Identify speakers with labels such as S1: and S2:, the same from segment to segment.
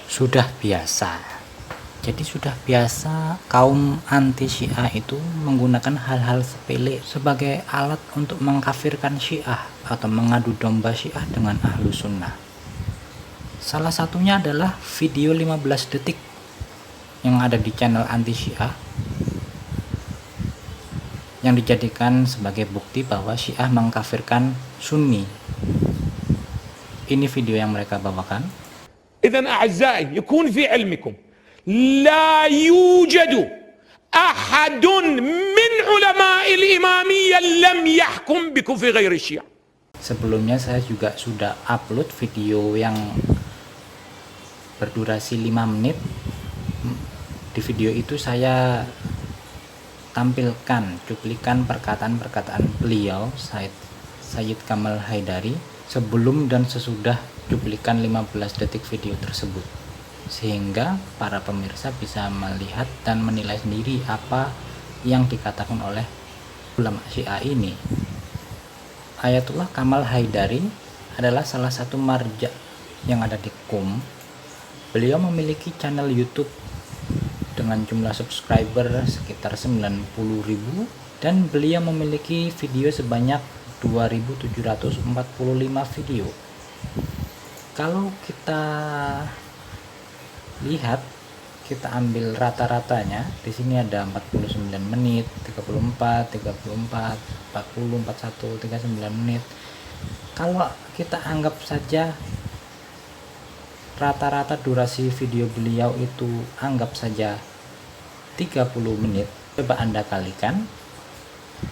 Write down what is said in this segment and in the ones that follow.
S1: Sudah biasa. Jadi sudah biasa kaum anti Syiah itu menggunakan hal-hal sepele sebagai alat untuk mengkafirkan Syiah atau mengadu domba Syiah dengan ahlu sunnah. Salah satunya adalah video 15 detik yang ada di channel anti Syiah yang dijadikan sebagai bukti bahwa Syiah mengkafirkan Sunni. Ini video yang mereka bawakan.
S2: إذن أعزائي يكون في علمكم لا يوجد أحد من علماء الإمامية لم يحكم بكفر غير الشيعة.
S1: Sebelumnya saya juga sudah upload video yang berdurasi 5 menit. Di video itu saya tampilkan cuplikan perkataan-perkataan beliau Sayyid Kamal Haidari sebelum dan sesudah cuplikan 15 detik video tersebut, sehingga para pemirsa bisa melihat dan menilai sendiri apa yang dikatakan oleh ulama Syiah ini. Ayatullah Kamal Haidari adalah salah satu marja yang ada di Qom. Beliau memiliki channel YouTube dengan jumlah subscriber sekitar 90.000 dan beliau memiliki video sebanyak 2.745 video. Kalau kita lihat, kita ambil rata-ratanya, di sini ada 49 menit, 34, 40, 41, 39 menit. Kalau kita anggap saja rata-rata durasi video beliau itu anggap saja 30 menit, coba Anda kalikan.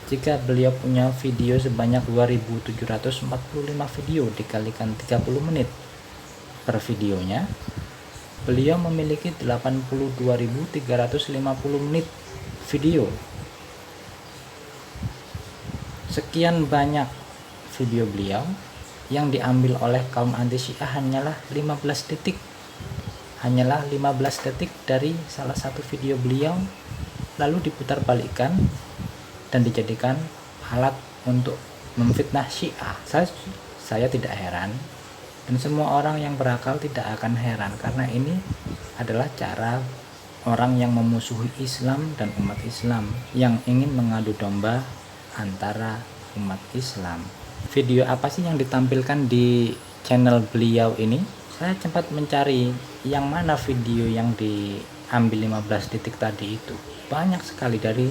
S1: Jika beliau punya video sebanyak 2.745 video dikalikan 30 menit per videonya, beliau memiliki 82.350 menit video. Sekian banyak video beliau yang diambil oleh kaum anti Syiah hanyalah 15 detik. Hanyalah 15 detik dari salah satu video beliau, lalu diputar balikkan dan dijadikan alat untuk memfitnah Syiah. Saya tidak heran, dan semua orang yang berakal tidak akan heran, karena ini adalah cara orang yang memusuhi Islam dan umat Islam yang ingin mengadu domba antara umat Islam. Video apa sih yang ditampilkan di channel beliau ini? Saya sempat mencari yang mana video yang diambil 15 detik tadi itu. Banyak sekali dari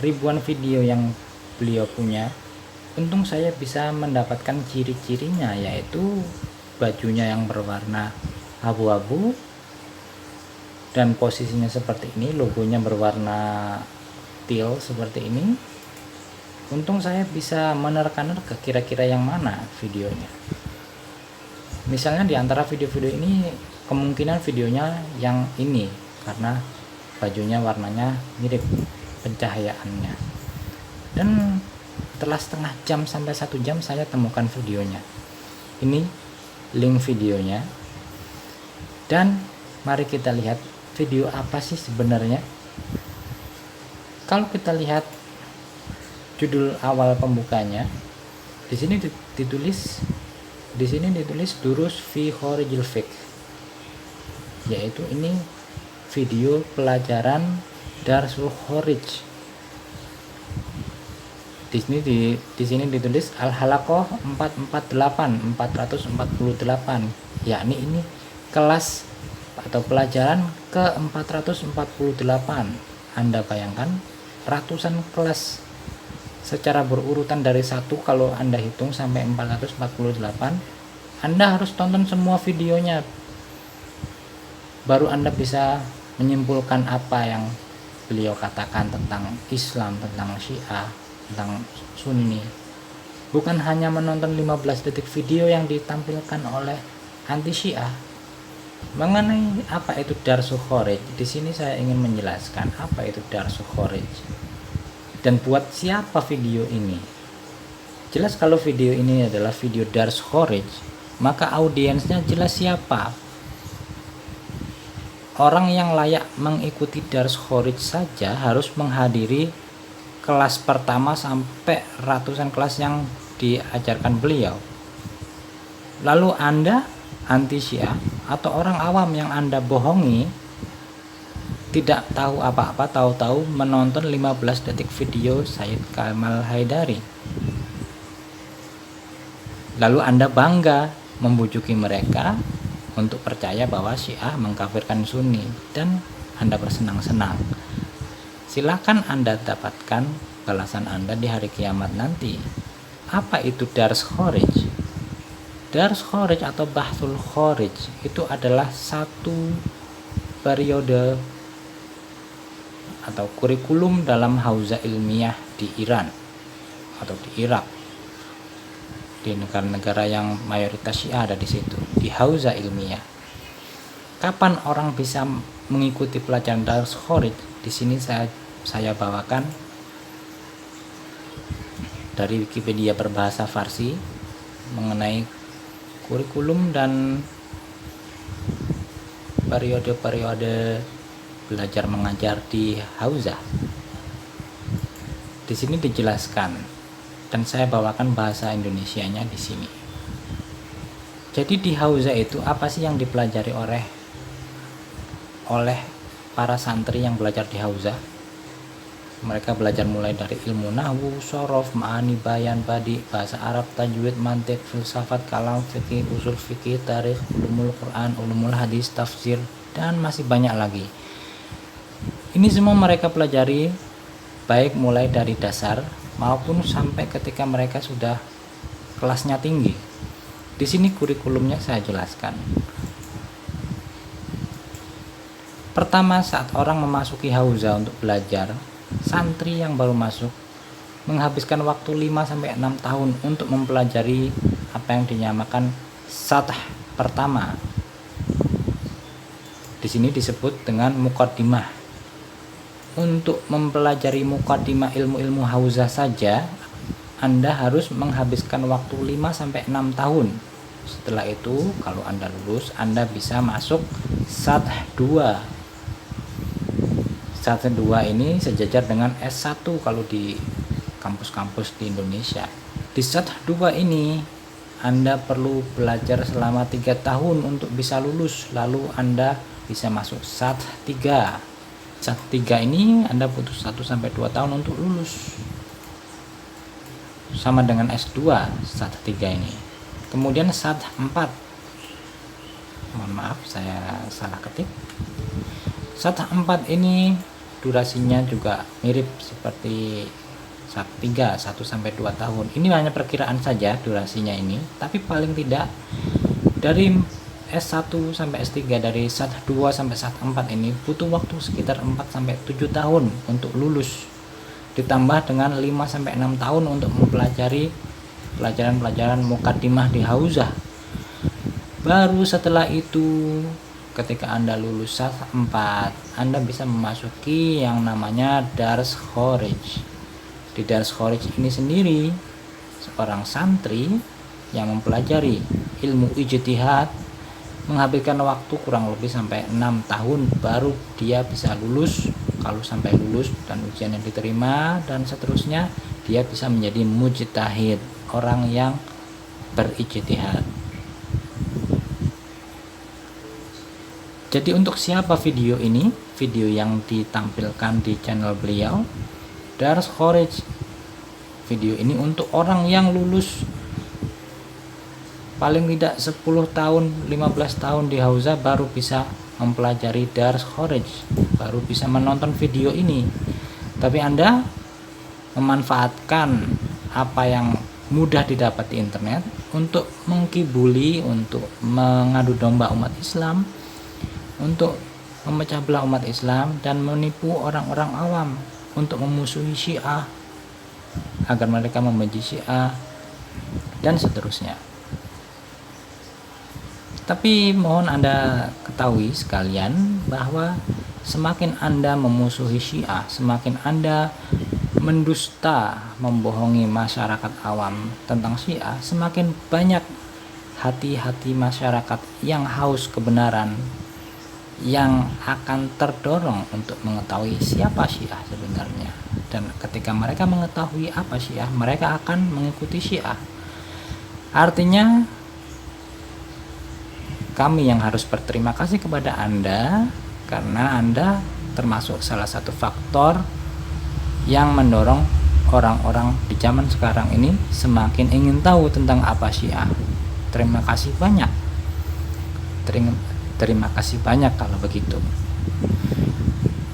S1: ribuan video yang beliau punya. Untung saya bisa mendapatkan ciri-cirinya, yaitu bajunya yang berwarna abu-abu dan posisinya seperti ini, logonya berwarna teal seperti ini. Untung saya bisa menerka-nerka kira-kira yang mana videonya. Misalnya di antara video-video ini kemungkinan videonya yang ini karena bajunya warnanya mirip pencahayaannya. Dan setelah setengah jam sampai 1 jam saya temukan videonya. Ini link videonya, dan mari kita lihat video apa sih sebenarnya. Kalau kita lihat judul awal pembukanya, di sini ditulis Durus fi Khorijil Fiqh, yaitu ini video pelajaran Darsul Khorij. Di sini ditulis Al-Halaqah 448, yakni ini kelas atau pelajaran ke-448. Anda bayangkan ratusan kelas secara berurutan dari 1, kalau Anda hitung sampai 448, Anda harus tonton semua videonya baru Anda bisa menyimpulkan apa yang beliau katakan tentang Islam, tentang Syiah, tentang Sunni. Bukan hanya menonton 15 detik video yang ditampilkan oleh anti Syiah. Mengenai apa itu Darsul Khorij, di sini saya ingin menjelaskan apa itu Darsul Khorij dan buat siapa video ini. Jelas kalau video ini adalah video Darsul Khorij, maka audiensnya jelas siapa. Orang yang layak mengikuti Darsul Khorij saja harus menghadiri kelas pertama sampai ratusan kelas yang diajarkan beliau. Lalu Anda anti Syiah atau orang awam yang Anda bohongi, tidak tahu apa-apa, tahu-tahu menonton 15 detik video Sayyid Kamal Haidari. Lalu Anda bangga membujuki mereka untuk percaya bahwa Syiah mengkafirkan Sunni, dan Anda bersenang-senang. Silakan Anda dapatkan balasan Anda di hari kiamat nanti. Apa itu Dars Kharij? Dars Kharij atau Bahthul Kharij itu adalah satu periode atau kurikulum dalam hauza ilmiah di Iran atau di Irak, di negara-negara yang mayoritas Syiah ada di situ, di hauza ilmiah. Kapan orang bisa mengikuti pelajaran Dars Kharij? Di sini saya bawakan dari Wikipedia berbahasa Farsi mengenai kurikulum dan periode-periode belajar mengajar di hauza. Di sini dijelaskan, dan saya bawakan bahasa Indonesianya di sini. Jadi di hauza itu apa sih yang dipelajari oleh para santri yang belajar di hauza? Mereka belajar mulai dari ilmu nahwu, shorof, ma'ani, bayan, badi, bahasa Arab, tajwid, mantiq, filsafat, kalam, fikih, usul fikih, tarikh, ulumul Quran, ulumul hadis, tafsir, dan masih banyak lagi. Ini semua mereka pelajari baik mulai dari dasar maupun sampai ketika mereka sudah kelasnya tinggi. Di sini kurikulumnya saya jelaskan. Pertama, saat orang memasuki hauza untuk belajar, santri yang baru masuk menghabiskan waktu 5-6 tahun untuk mempelajari apa yang dinamakan sath pertama. Di sini disebut dengan muqaddimah. Untuk mempelajari muqaddimah ilmu-ilmu hauza saja, Anda harus menghabiskan waktu 5-6 tahun. Setelah itu, kalau Anda lulus, Anda bisa masuk sath 2. Sath 2 ini sejajar dengan S1 kalau di kampus-kampus di Indonesia. Di sath 2 ini Anda perlu belajar selama 3 tahun untuk bisa lulus, lalu Anda bisa masuk sath 3. Sath 3 ini Anda butuh 1-2 tahun untuk lulus, sama dengan S2 sath 3 ini. Kemudian sath 4, mohon maaf saya salah ketik. Sath 4 ini durasinya juga mirip seperti sath 3, 1-2 tahun. Ini hanya perkiraan saja durasinya ini, tapi paling tidak dari S1 sampai S3, dari sath 2 sampai sath 4 ini butuh waktu sekitar 4-7 tahun untuk lulus, ditambah dengan 5-6 tahun untuk mempelajari pelajaran-pelajaran muqaddimah di hauzah. Baru setelah itu, ketika Anda lulus sath 4, Anda bisa memasuki yang namanya Dars Kharij. Di Dars Kharij ini sendiri, seorang santri yang mempelajari ilmu ijtihad menghabiskan waktu kurang lebih sampai 6 tahun baru dia bisa lulus. Kalau sampai lulus dan ujian yang diterima dan seterusnya, dia bisa menjadi mujtahid, orang yang berijtihad. Jadi untuk siapa video ini? Video yang ditampilkan di channel beliau, Dars Kharij. Video ini untuk orang yang lulus paling tidak 10 tahun, 15 tahun di hauzah baru bisa mempelajari Dars Kharij, baru bisa menonton video ini. Tapi Anda memanfaatkan apa yang mudah didapat di internet untuk mengkibuli, untuk mengadu domba umat Islam, untuk memecah belah umat Islam dan menipu orang-orang awam untuk memusuhi Syiah agar mereka membenci Syiah dan seterusnya. Tapi mohon Anda ketahui sekalian bahwa semakin Anda memusuhi Syiah, semakin Anda mendusta, membohongi masyarakat awam tentang Syiah, semakin banyak hati-hati masyarakat yang haus kebenaran yang akan terdorong untuk mengetahui siapa Syiah sebenarnya. Dan ketika mereka mengetahui apa Syiah, mereka akan mengikuti Syiah. Artinya kami yang harus berterima kasih kepada Anda, karena Anda termasuk salah satu faktor yang mendorong orang-orang di zaman sekarang ini semakin ingin tahu tentang apa Syiah. Terima kasih banyak. Terima kasih banyak kalau begitu.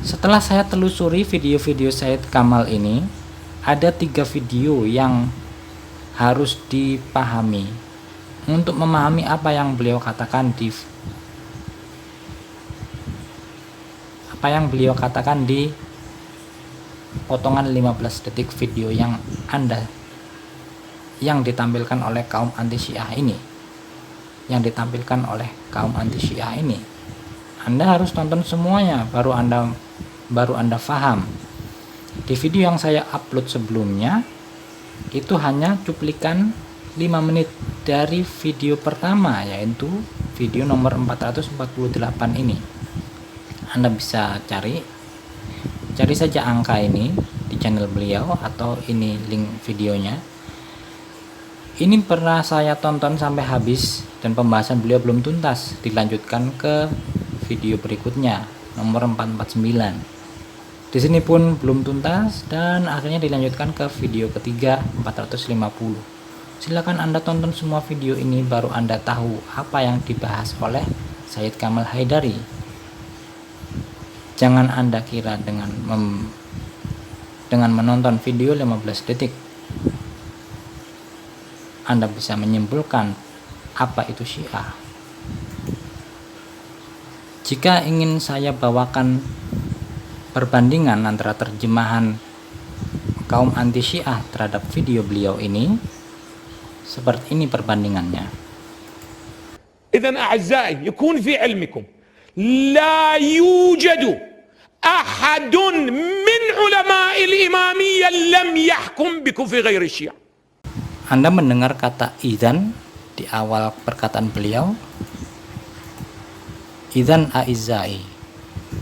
S1: Setelah saya telusuri video-video Sayyid Kamal ini, ada 3 video yang harus dipahami untuk memahami apa yang beliau katakan di potongan 15 detik video yang ditampilkan oleh kaum anti Syiah ini. Anda harus tonton semuanya baru Anda paham. Di video yang saya upload sebelumnya itu hanya cuplikan 5 menit dari video pertama, yaitu video nomor 448 ini. Anda bisa cari saja angka ini di channel beliau, atau ini link videonya. Ini pernah saya tonton sampai habis dan pembahasan beliau belum tuntas, dilanjutkan ke video berikutnya nomor 449. Di sini pun belum tuntas dan akhirnya dilanjutkan ke video ketiga 450. Silakan Anda tonton semua video ini baru Anda tahu apa yang dibahas oleh Sayyid Kamal Haidari. Jangan Anda kira dengan menonton video 15 detik Anda bisa menyimpulkan apa itu Syiah. Jika ingin saya bawakan perbandingan antara terjemahan kaum anti Syiah terhadap video beliau ini, seperti ini perbandingannya.
S2: إذن أعزائي يكون في علمكم لا يوجد أحد من علماء الإمامية لم يحكم بكفر غير الشيعة.
S1: Anda mendengar kata idzan di awal perkataan beliau, idzan a'izzai.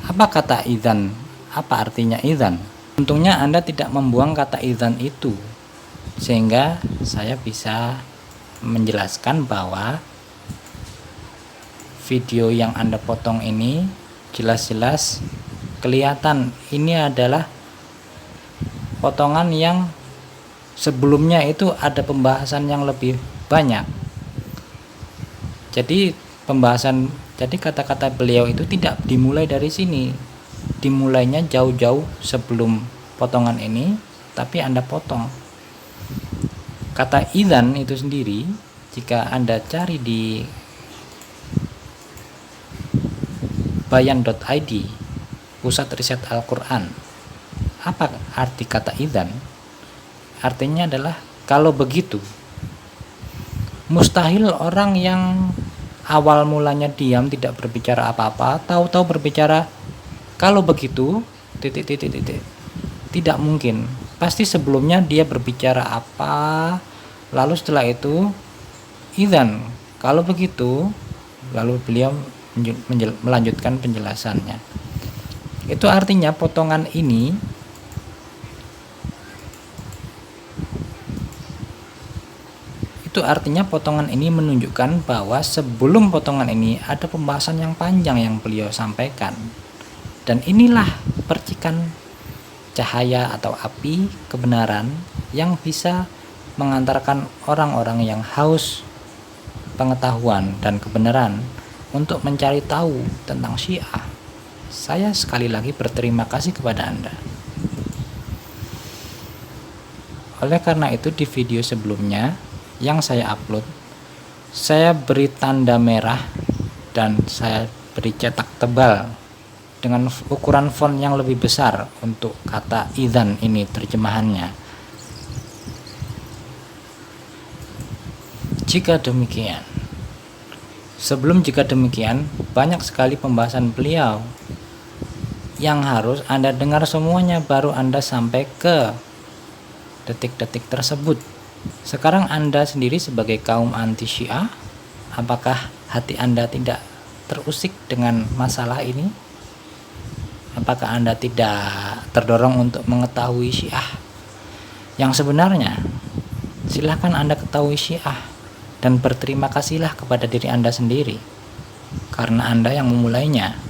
S1: Apa kata idzan? Apa artinya idzan? Untungnya Anda tidak membuang kata idzan itu, sehingga saya bisa menjelaskan bahwa video yang Anda potong ini jelas-jelas kelihatan ini adalah potongan yang sebelumnya itu ada pembahasan yang lebih banyak. Jadi kata-kata beliau itu tidak dimulai dari sini, dimulainya jauh-jauh sebelum potongan ini, tapi Anda potong. Kata idzan itu sendiri, jika Anda cari di bayan.id, pusat riset Al-Quran, apa arti kata idzan? Artinya adalah kalau begitu. Mustahil orang yang awal mulanya diam, tidak berbicara apa-apa, tahu-tahu berbicara kalau begitu, tidak mungkin. Pasti sebelumnya dia berbicara apa, lalu setelah itu idzan, kalau begitu, lalu beliau melanjutkan penjelasannya. Itu artinya potongan ini menunjukkan bahwa sebelum potongan ini ada pembahasan yang panjang yang beliau sampaikan. Dan inilah percikan cahaya atau api kebenaran yang bisa mengantarkan orang-orang yang haus pengetahuan dan kebenaran untuk mencari tahu tentang Syiah. Saya sekali lagi berterima kasih kepada Anda. Oleh karena itu, di video sebelumnya yang saya upload, saya beri tanda merah dan saya beri cetak tebal dengan ukuran font yang lebih besar untuk kata idzan ini terjemahannya. Jika demikian, banyak sekali pembahasan beliau yang harus Anda dengar semuanya baru Anda sampai ke detik-detik tersebut. Sekarang Anda sendiri sebagai kaum anti Syiah, apakah hati Anda tidak terusik dengan masalah ini? Apakah Anda tidak terdorong untuk mengetahui Syiah yang sebenarnya? Silahkan Anda ketahui Syiah dan berterima kasihlah kepada diri Anda sendiri. karena Anda yang memulainya.